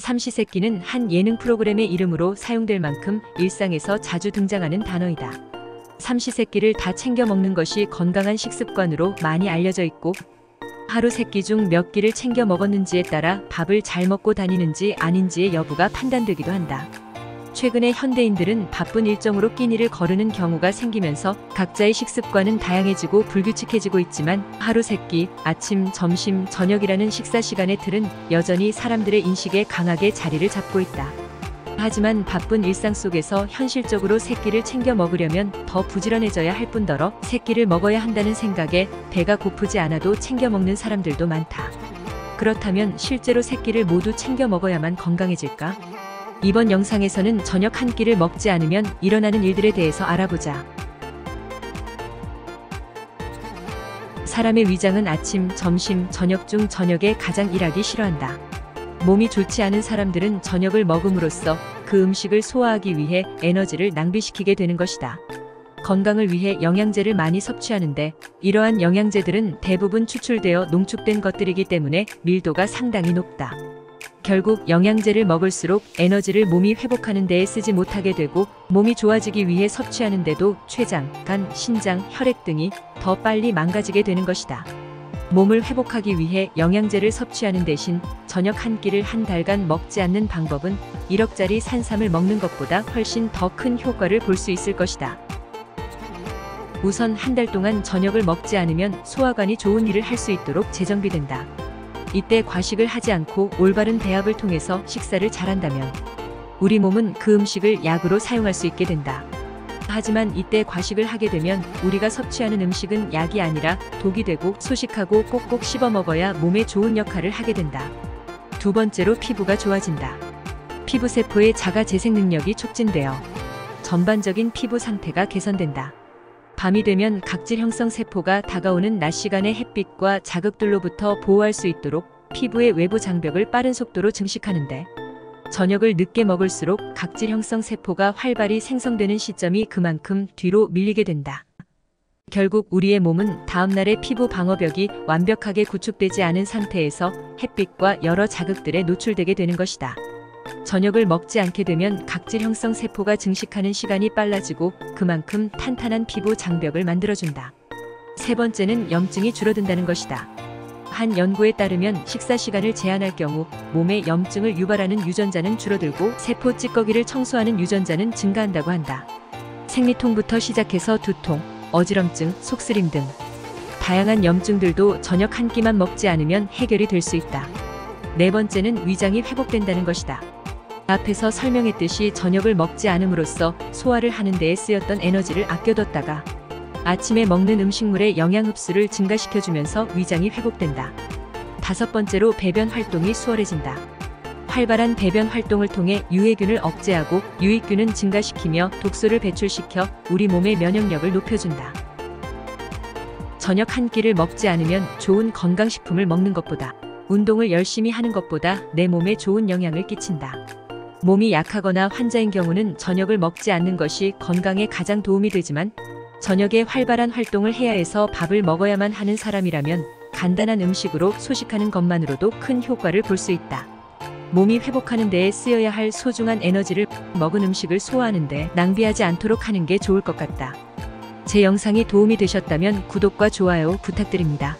삼시세끼는 한 예능 프로그램의 이름으로 사용될 만큼 일상에서 자주 등장하는 단어이다. 삼시세끼를 다 챙겨 먹는 것이 건강한 식습관으로 많이 알려져 있고, 하루 세 끼 중 몇 끼를 챙겨 먹었는지에 따라 밥을 잘 먹고 다니는지 아닌지의 여부가 판단되기도 한다. 최근에 현대인들은 바쁜 일정으로 끼니를 거르는 경우가 생기면서 각자의 식습관은 다양해지고 불규칙해지고 있지만 하루 세 끼, 아침, 점심, 저녁이라는 식사 시간의 틀은 여전히 사람들의 인식에 강하게 자리를 잡고 있다. 하지만 바쁜 일상 속에서 현실적으로 세 끼를 챙겨 먹으려면 더 부지런해져야 할 뿐더러 세 끼를 먹어야 한다는 생각에 배가 고프지 않아도 챙겨 먹는 사람들도 많다. 그렇다면 실제로 세 끼를 모두 챙겨 먹어야만 건강해질까? 이번 영상에서는 저녁 한 끼를 먹지 않으면 일어나는 일들에 대해서 알아보자. 사람의 위장은 아침, 점심, 저녁 중 저녁에 가장 일하기 싫어한다. 몸이 좋지 않은 사람들은 저녁을 먹음으로써 그 음식을 소화하기 위해 에너지를 낭비시키게 되는 것이다. 건강을 위해 영양제를 많이 섭취하는데 이러한 영양제들은 대부분 추출되어 농축된 것들이기 때문에 밀도가 상당히 높다. 결국 영양제를 먹을수록 에너지를 몸이 회복하는 데에 쓰지 못하게 되고 몸이 좋아지기 위해 섭취하는데도 췌장, 간, 신장, 혈액 등이 더 빨리 망가지게 되는 것이다. 몸을 회복하기 위해 영양제를 섭취하는 대신 저녁 한 끼를 한 달간 먹지 않는 방법은 1억짜리 산삼을 먹는 것보다 훨씬 더 큰 효과를 볼 수 있을 것이다. 우선 한 달 동안 저녁을 먹지 않으면 소화관이 좋은 일을 할 수 있도록 재정비된다. 이때 과식을 하지 않고 올바른 배합을 통해서 식사를 잘한다면 우리 몸은 그 음식을 약으로 사용할 수 있게 된다. 하지만 이때 과식을 하게 되면 우리가 섭취하는 음식은 약이 아니라 독이 되고 소식하고 꼭꼭 씹어 먹어야 몸에 좋은 역할을 하게 된다. 두 번째로 피부가 좋아진다. 피부세포의 자가 재생 능력이 촉진되어 전반적인 피부 상태가 개선된다. 밤이 되면 각질 형성 세포가 다가오는 낮 시간의 햇빛과 자극들로부터 보호할 수 있도록 피부의 외부 장벽을 빠른 속도로 증식하는데 저녁을 늦게 먹을수록 각질 형성 세포가 활발히 생성되는 시점이 그만큼 뒤로 밀리게 된다. 결국 우리의 몸은 다음날의 피부 방어벽이 완벽하게 구축되지 않은 상태에서 햇빛과 여러 자극들에 노출되게 되는 것이다. 저녁을 먹지 않게 되면 각질 형성 세포가 증식하는 시간이 빨라지고 그만큼 탄탄한 피부 장벽을 만들어준다. 세 번째는 염증이 줄어든다는 것이다. 한 연구에 따르면 식사 시간을 제한할 경우 몸에 염증을 유발하는 유전자는 줄어들고 세포 찌꺼기를 청소하는 유전자는 증가한다고 한다. 생리통부터 시작해서 두통, 어지럼증, 속쓰림 등 다양한 염증들도 저녁 한 끼만 먹지 않으면 해결이 될 수 있다. 네 번째는 위장이 회복된다는 것이다. 앞에서 설명했듯이 저녁을 먹지 않음으로써 소화를 하는 데에 쓰였던 에너지를 아껴뒀다가 아침에 먹는 음식물의 영양 흡수를 증가시켜주면서 위장이 회복된다. 다섯 번째로 배변 활동이 수월해진다. 활발한 배변 활동을 통해 유해균을 억제하고 유익균은 증가시키며 독소를 배출시켜 우리 몸의 면역력을 높여준다. 저녁 한 끼를 먹지 않으면 좋은 건강식품을 먹는 것보다 운동을 열심히 하는 것보다 내 몸에 좋은 영향을 끼친다. 몸이 약하거나 환자인 경우는 저녁을 먹지 않는 것이 건강에 가장 도움이 되지만 저녁에 활발한 활동을 해야 해서 밥을 먹어야만 하는 사람이라면 간단한 음식으로 소식하는 것만으로도 큰 효과를 볼 수 있다. 몸이 회복하는 데에 쓰여야 할 소중한 에너지를 먹은 음식을 소화하는 데 낭비하지 않도록 하는 게 좋을 것 같다. 제 영상이 도움이 되셨다면 구독과 좋아요 부탁드립니다.